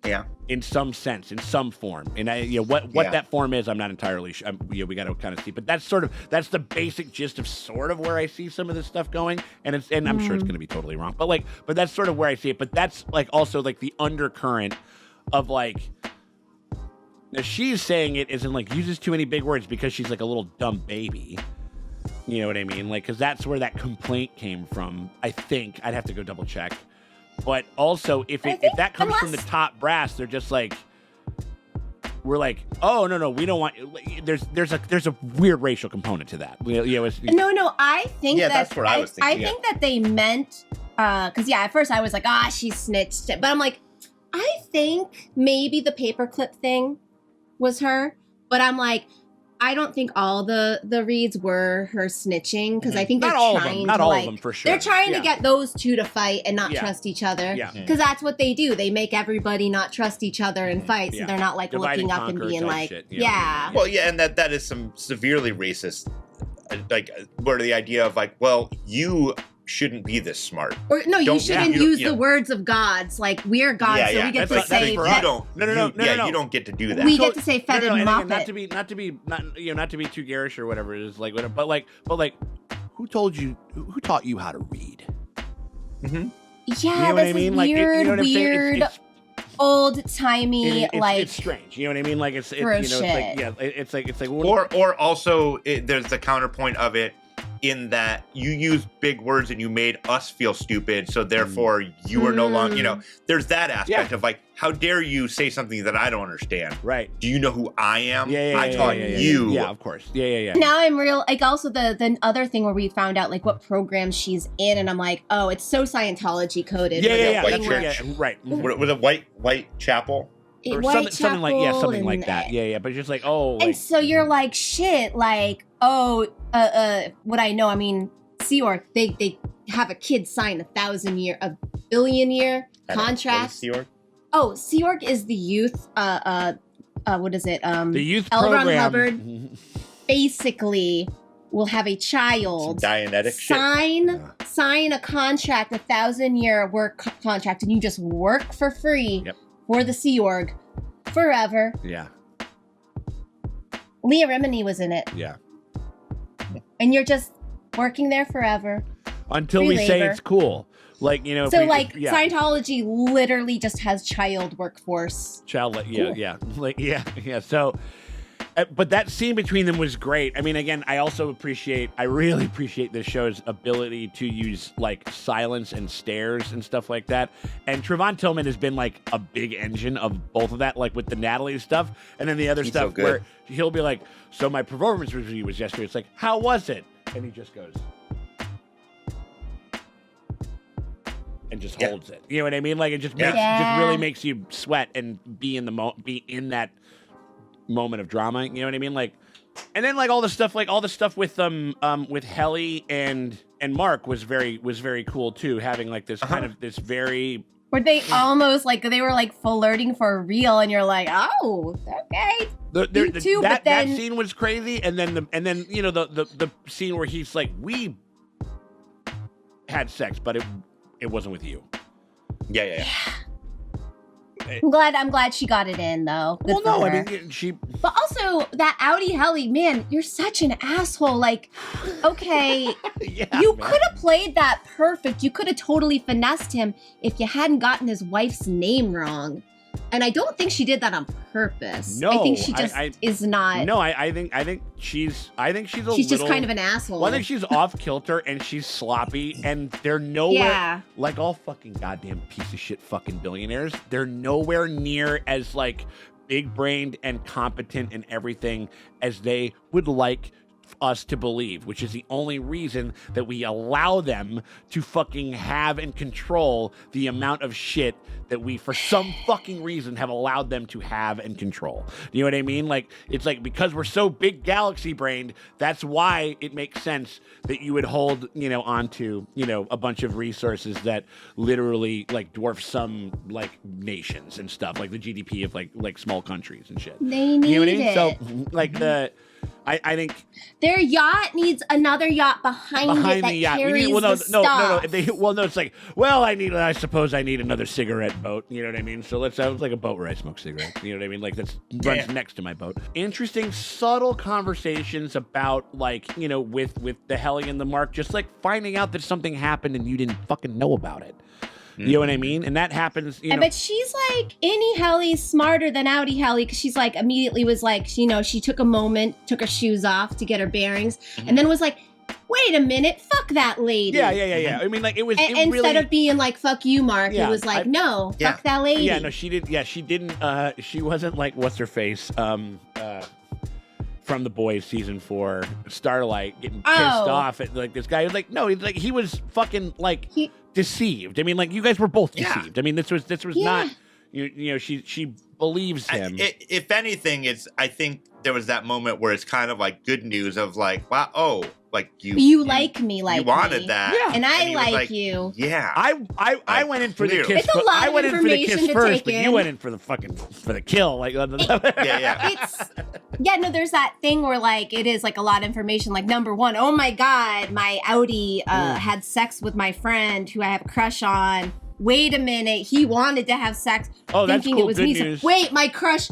Yeah. In some sense, in some form, and what that form is, I'm not entirely sure. We got to kind of see, but that's the basic gist of sort of where I see some of this stuff going, and I'm sure it's going to be totally wrong, but that's sort of where I see it. But that's like also like the undercurrent of like, now she's saying it isn't like uses too many big words because she's like a little dumb baby. You know what I mean? Like, because that's where that complaint came from. I think I'd have to go double check. But also, if that comes from the top brass, they're just like, we're like, oh no, we don't want. There's a weird racial component to that. No, I think that's what I was thinking. I think that they meant because yeah, at first I was like, she snitched, but I'm like, I think maybe the paperclip thing was her, but I'm like, I don't think all the reads were her snitching, because I think they're trying not to all like, of them for sure. they're trying Yeah. to get those two to fight and not Yeah. trust each other. Yeah. Because that's what they do. They make everybody not trust each other in fights, Yeah. and they're not like Divide and looking up and conquer being type like, shit. yeah. Well, yeah, and that is some severely racist, like where the idea of like, well, you shouldn't be this smart. Or no, you Don't- shouldn't you use don't- the words of gods. Like, we're gods, so we get to say you that. don't. No. You don't get to do that. We get to say fetid and again, moppet. not to be too garish or whatever it is, like whatever, but like who taught you how to read? Mm-hmm. Yeah, You know what I this mean? is Like, weird, you know what I'm saying? weird, old-timey, like... it's strange. You know what I mean? Like it's gross it's like, shit. yeah, it's like Or also, there's the counterpoint of it in that you use big words and you made us feel stupid, so therefore you are no longer, you know, there's that aspect of like, how dare you say something that I don't understand? Right. Do you know who I am? Yeah, I taught you. Yeah, of course. Yeah. Now I'm real, like, also the other thing where we found out, like, what program she's in, and I'm like, oh, it's so Scientology coded. Yeah. White That's church. right. With a white chapel. Or White something like Chapel like and- that. Yeah. But just like, oh, And so you're like, shit, like, what I know, I mean, Sea Org, they have a kid sign a billion-year contract. Sea Org? Oh, Sea Org is the youth, what is it? The youth L. Ron program. Hubbard basically will have a child Dianetic sign a contract, 1,000-year work contract, and you just work for free for the Sea Org forever. Yeah. Leah Remini was in it. Yeah. And you're just working there forever. Until Free we say labor. it's cool. Like, you know, if So, we, like, yeah. Scientology literally just has child workforce. Cool. Yeah. So, but that scene between them was great. I mean, again, I really appreciate this show's ability to use like silence and stares and stuff like that. And Trevon Tillman has been like a big engine of both of that, like with the Natalie stuff, and then the other He's stuff so good. where he'll be like, "So my performance review was yesterday." It's like, "How was it?" And he just goes. And just holds it. You know what I mean? Like it just makes, just really makes you sweat and be in that moment of drama. You know what I mean? Like, and then like all the stuff with Helly and Mark was very cool too. Having like this kind of this very Where they almost like they were like flirting for real, and you're like, oh, okay. that scene was crazy, and then you know the scene where he's like, we had sex, but it wasn't with you. Yeah. I'm glad she got it in though. Good Well, no, for I her. mean she. But also that Audi Helly, man, you're such an asshole. Like, okay, you could have played that perfect. You could have totally finessed him if you hadn't gotten his wife's name wrong. And I don't think she did that on purpose. No, I think she just is not. No, I think she's just kind of an asshole. Well, I think she's off kilter and she's sloppy, and they're nowhere. Yeah. Like all fucking goddamn piece of shit fucking billionaires, they're nowhere near as like big brained and competent and everything as they would like us to believe, which is the only reason that we allow them to fucking have and control the amount of shit that we, for some fucking reason, have allowed them to have and control. You know what I mean? Like, it's like, because we're so big galaxy brained, that's why it makes sense that you would hold, you know, onto, you know, a bunch of resources that literally like dwarf some like nations and stuff, like the GDP of like small countries and shit. They need you know what I mean? it. So like I think Their yacht needs another yacht behind it that the yacht. carries No. the stuff. It's like, well, I suppose I need another cigarette boat. You know what I mean? So let's have like a boat where I smoke cigarettes. You know what I mean? Like that runs next to my boat. Interesting, subtle conversations about like, you know, with the Helly and the Mark, just like finding out that something happened and you didn't fucking know about it. You know what I mean? And that happens, you know. But she's like, Innie Helly's smarter than Audi Helly, because she's like, immediately was like, you know, she took a moment, took her shoes off to get her bearings, and then was like, wait a minute, fuck that lady. Yeah. I mean, like, it was instead really, of being like, fuck you, Mark, Yeah, it was like, no, fuck that lady. Yeah, no, she didn't. Yeah, she didn't. She wasn't like, what's her face? From The Boys season 4, Starlight getting pissed off at like this guy. Like, no, he was fucking like deceived. I mean, like you guys were both deceived. I mean, this was not you know she believes him. If anything, I think there was that moment where it's kind of like good news of like, wow, like you like me, like you wanted me. that, and I like you. Yeah, I went in for the kiss. It's a lot I went of in for the information kiss to first, take but in. you went in for the kill. Like No, there's that thing where like it is like a lot of information. Like number one, oh my god, my Audi had sex with my friend who I have a crush on. Wait a minute, he wanted to have sex, thinking it was Good me. news. So, wait, my crush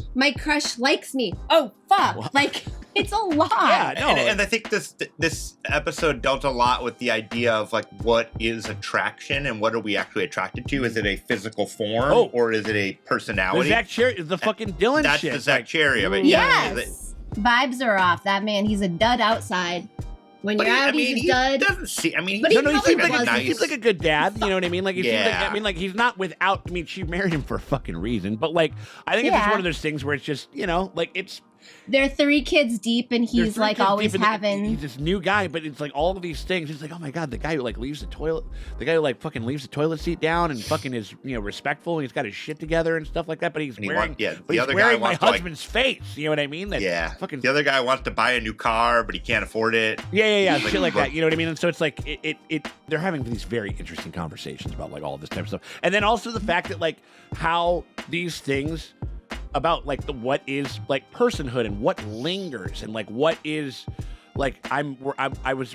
likes me. Oh fuck! What? Like it's a lot. Yeah, no. And I think this episode dealt a lot with the idea of like what is attraction and what are we actually attracted to? Is it a physical form or is it a personality? The Zach Cherry, the fucking Dylan That's shit. the Zach Cherry of it. Yes, vibes are off. That man, he's a dud outside. When you're out, he's a dud. Doesn't see. I mean, but he seems like a good dad. You know what I mean? Like he seems like, Yeah. I mean, like he's not without. I mean, she married him for a fucking reason. But like, I think it's just one of those things where it's just like it's. They're 3 kids deep, and he's like always having. He's this new guy, but it's like all of these things. It's like, oh my god, the guy who like leaves the toilet, the guy who like fucking leaves the toilet seat down and fucking is respectful. And he's got his shit together and stuff like that. But he's wearing, my husband's face. You know what I mean? That fucking. The other guy wants to buy a new car, but he can't afford it. Yeah, shit like that. You know what I mean? And so it's like they're having these very interesting conversations about like all this type of stuff, and then also the fact that like how these things about like what is like personhood and what lingers and like what is like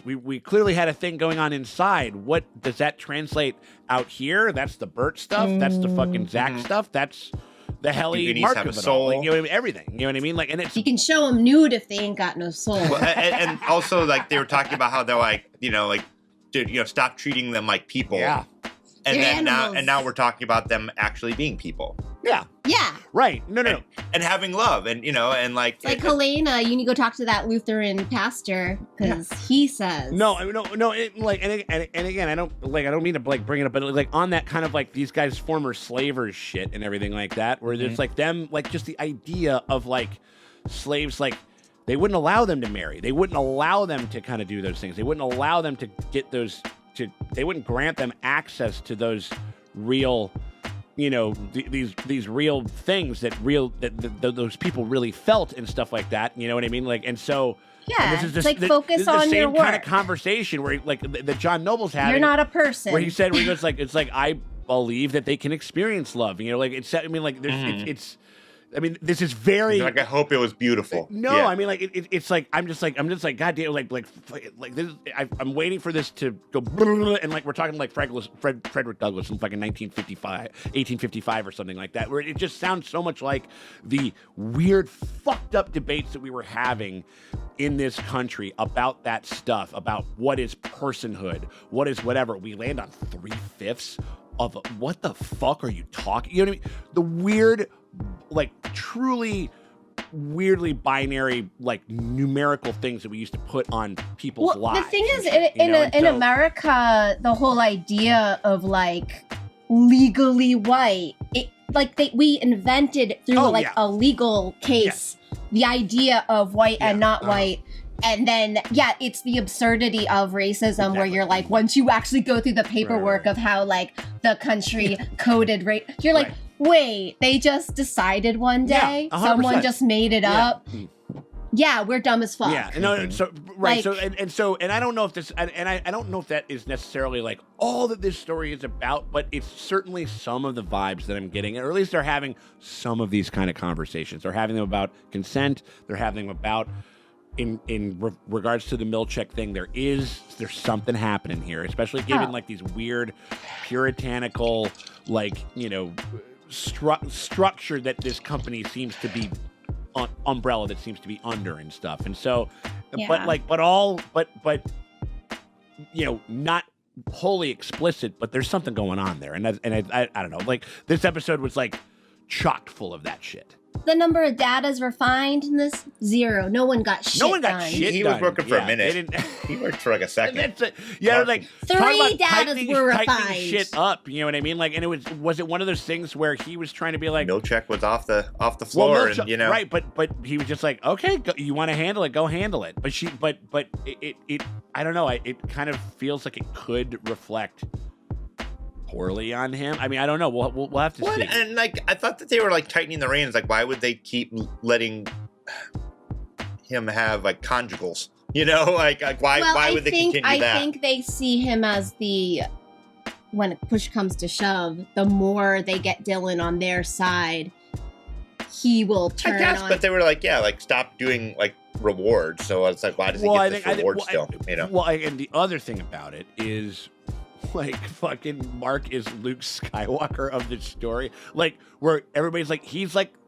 we clearly had a thing going on inside. What does that translate out here? That's the Bert stuff. That's the fucking Zach stuff. That's the Helly mark of it all. Like, you know what I mean? Everything. You know what I mean? Like, and it's you can show them nude if they ain't got no soul. Well, and also like they were talking about how they're like dude, stop treating them like people. Yeah. And They're then animals. now we're talking about them actually being people. Yeah. Yeah. Right. No. And having love and and like It's like Helena, you need to go talk to that Lutheran pastor because he says No. Like, and again, I don't mean to like bring it up, but like on that kind of like these guys former slavers shit and everything like that, where there's like them like just the idea of like slaves like. They wouldn't allow them to marry. They wouldn't allow them to kind of do those things. They wouldn't allow them to get those. They wouldn't grant them access to those real, these real things that those people really felt and stuff like that. You know what I mean? Like, and so yeah, this is it's like focus on your work. Kind of conversation where like that John Noble's having. You're not a person. Where he goes like it's like I believe that they can experience love. Like it's. I mean, like there's it's. I mean, this is very like I hope it was beautiful. No, yeah. I mean, like it's like I'm just like goddamn, like this. I'm waiting for this to go and like we're talking like Frederick Douglass in fucking 1855 or something like that, where it just sounds so much like the weird, fucked up debates that we were having in this country about that stuff, about what is personhood, what is whatever. We land on 3/5 of what the fuck are you talking? You know what I mean? The weird. Like truly weirdly binary like numerical things that we used to put on people's lives. The thing is in America, the whole idea of like legally white, we invented through a legal case the idea of white and not white. And then, it's the absurdity of racism where you're like, once you actually go through the paperwork of how like the country coded race, you're like, wait, they just decided one day, someone just made it up. Yeah, we're dumb as fuck. Yeah, no, so right, and I don't know if this, and I don't know if that is necessarily like all that this story is about, but it's certainly some of the vibes that I'm getting, or at least they're having some of these kind of conversations. They're having them about consent. They're having them about. In regards to the Milchek thing, there's something happening here, especially given like these weird puritanical, like, structure that this company seems to be umbrella that seems to be under and stuff. And so, but not wholly explicit, but there's something going on there. And I don't know, like this episode was like chocked full of that shit. The number of datas refined in this 0. No one got shit done. He was working for a minute. He worked for like a second. That's it. Yeah, like 3 datas were refined. Shit up, you know what I mean? Like, and was it one of those things where he was trying to be like, Milchek was off the floor, and right? But he was just like, okay, you want to handle it, go handle it. But it I don't know. It kind of feels like it could reflect poorly on him. I mean, I don't know. We'll have to see. And like, I thought that they were like tightening the reins. Like, why would they keep letting him have like conjugals? You know, like why would they continue that? I think they see him as when push comes to shove, the more they get Dylan on their side, he will turn on. But they were like, stop doing like rewards. So it's like, why does he get this reward still? You know. Well, and the other thing about it is, like, fucking Mark is Luke Skywalker of this story. Like, where everybody's like,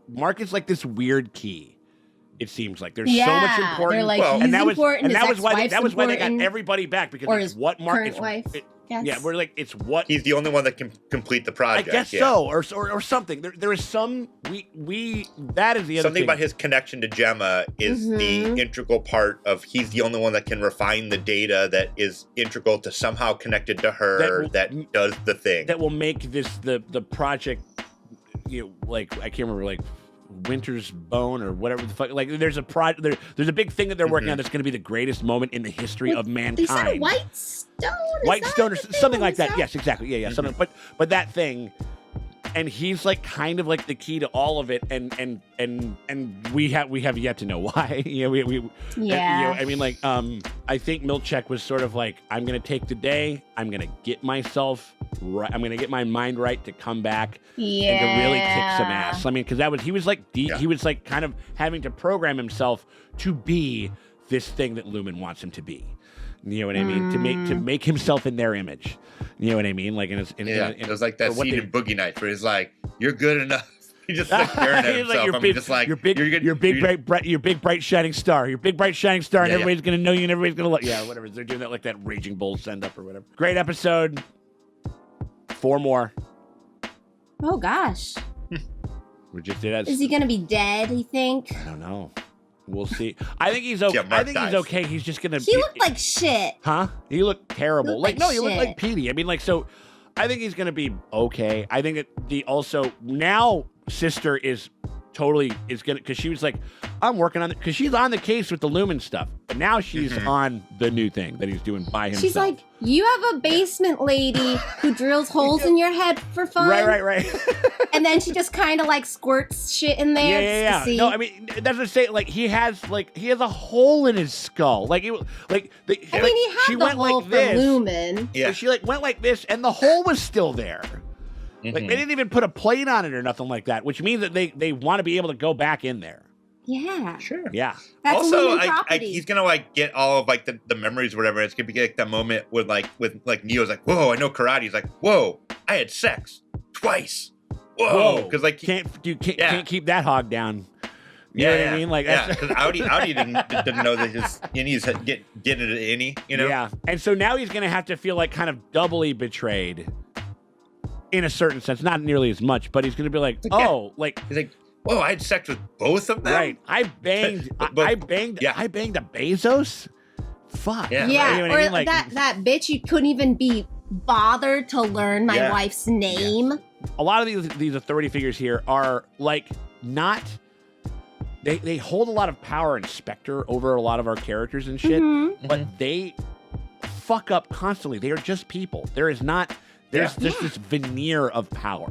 Mark is like this weird key. It seems like there's so much important. They're like, he's important. That was why they got everybody back, because it's what Mark is. Wife. Yes. Yeah, we're like, it's what he's the only one that can complete the project. I guess so, or something. There is some that is the other something thing. about his connection to Gemma is the integral part of. He's the only one that can refine the data that is integral to somehow connected to her that does the thing that will make this the project. You know, like I can't remember, like Winter's Bone or whatever the fuck. Like there's a big thing that they're working on that's going to be the greatest moment in the history of mankind. They said White Stone. White Stone or something like that. Yes, exactly. Yeah. Something. But that thing, and he's like kind of like the key to all of it, and we have yet to know why. You know, I mean, like, I think Milchek was sort of like, I'm gonna take the day, I'm gonna get myself right, I'm gonna get my mind right to come back and to really kick some ass. I mean, because he was like kind of having to program himself to be this thing that Lumen wants him to be. You know what I mean? To make himself in their image. You know what I mean? Like, it was like that scene in Boogie Nights where he's like, "You're good enough." He's just like staring at himself. You're big, bright, shining star. You're big, bright, shining star, and everybody's gonna know you, and everybody's gonna love. Yeah, whatever. They're doing that like that Raging Bull send up or whatever. Great episode. 4 more. Oh gosh. We just did. Is he gonna be dead? You think? I don't know. We'll see. I think he's okay. He's okay. He's just gonna. He looked like shit. Huh? He looked terrible. He looked he looked like Petey. I mean, like, so. I think he's gonna be okay. I think that now sister is gonna, because she was like, I'm working on it, because she's on the case with the Lumen stuff, but now she's on the new thing that he's doing by himself. She's like, you have a basement lady who drills holes in your head for fun. Right. And then she just kind of like squirts shit in there. Yeah. To see. No, I mean, that's what say. Like he has a hole in his skull. Like he had the hole for Lumen. Yeah. She went like this, and the hole was still there. Like they didn't even put a plate on it or nothing like that, which means that they want to be able to go back in there. Yeah. Sure. Yeah. That's also, he's gonna get all of the memories or whatever. It's gonna be like that moment with Neo's like, whoa, I know karate. He's like, whoa, I had sex twice. Whoa, because can't keep that hog down. You know what I mean? Like, because Audi didn't know that his innies had get it at innie, you know? Yeah. And so now he's gonna have to feel like kind of doubly betrayed. In a certain sense, not nearly as much, but he's gonna be like, he's like, whoa, I had sex with both of them. Right. I banged a Bezos. Fuck. Yeah. You know what I mean? Like, that bitch, you couldn't even be bothered to learn my wife's name. Yeah. A lot of these authority figures here are like not. They hold a lot of power and specter over a lot of our characters and shit, but they fuck up constantly. They are just people. There is not. There's just this veneer of power,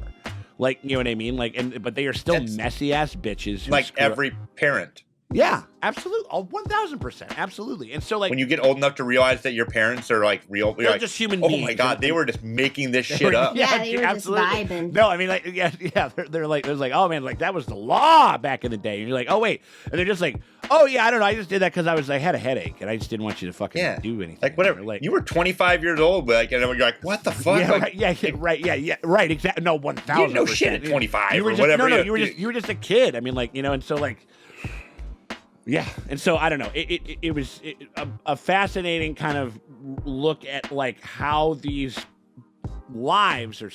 like, you know what I mean? Like, but they are still messy ass bitches. Like every parent. Yeah, absolutely. 1,000%. Absolutely. And so, like, when you get old enough to realize that your parents are like real, they're like, just human beings. Oh my God, they were just making this shit up. Yeah, they were absolutely just vibing. No, I mean, like, they're like, oh man, like that was the law back in the day. And you're like, oh wait, and they're just like, oh yeah, I don't know, I just did that because I had a headache and I just didn't want you to fucking do anything. Like whatever. Like, you were 25 years old, but and you're like, what the fuck? Yeah, right, exactly. No, 1,000%. You had no shit at 25 you were or just, whatever. No, you were just a kid. I mean, like, you know, and so like. Yeah, and so I don't know. It was a fascinating kind of look at like how these lives are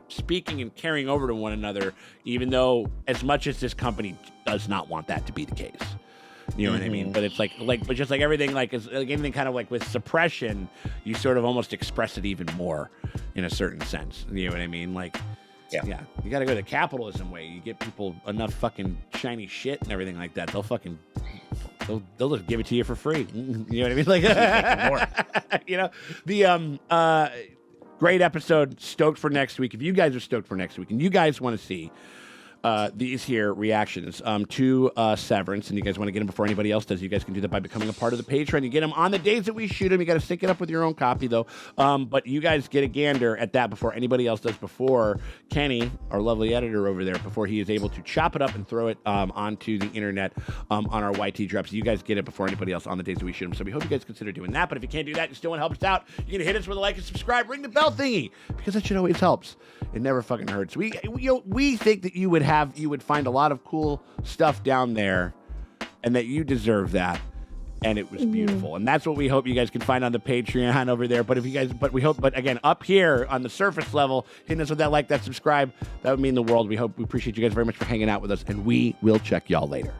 speaking and carrying over to one another, even though as much as this company does not want that to be the case. You know what I mean? But it's but just like everything, like anything kind of like with suppression, you sort of almost express it even more in a certain sense. You know what I mean? Like. Yeah. You got to go the capitalism way. You get people enough fucking shiny shit and everything like that. They'll just give it to you for free. You know what I mean? Like, you know, Great episode. Stoked for next week. If you guys are stoked for next week and you guys want to see these here reactions to Severance, and you guys want to get them before anybody else does, you guys can do that by becoming a part of the Patreon. You get them on the days that we shoot them. You got to sync it up with your own copy, though. But you guys get a gander at that before anybody else does, before Kenny, our lovely editor over there, before he is able to chop it up and throw it onto the internet on our YT drops. You guys get it before anybody else on the days that we shoot them. So we hope you guys consider doing that. But if you can't do that, you still want to help us out, you can hit us with a like and subscribe. Ring the bell thingy, because that shit always helps. It never fucking hurts. We think that you would find a lot of cool stuff down there, and that you deserve that. And it was beautiful. And that's what we hope you guys can find on the Patreon over there. But again, up here on the surface level, hitting us with that like, that subscribe, that would mean the world. We appreciate you guys very much for hanging out with us, and we will check y'all later.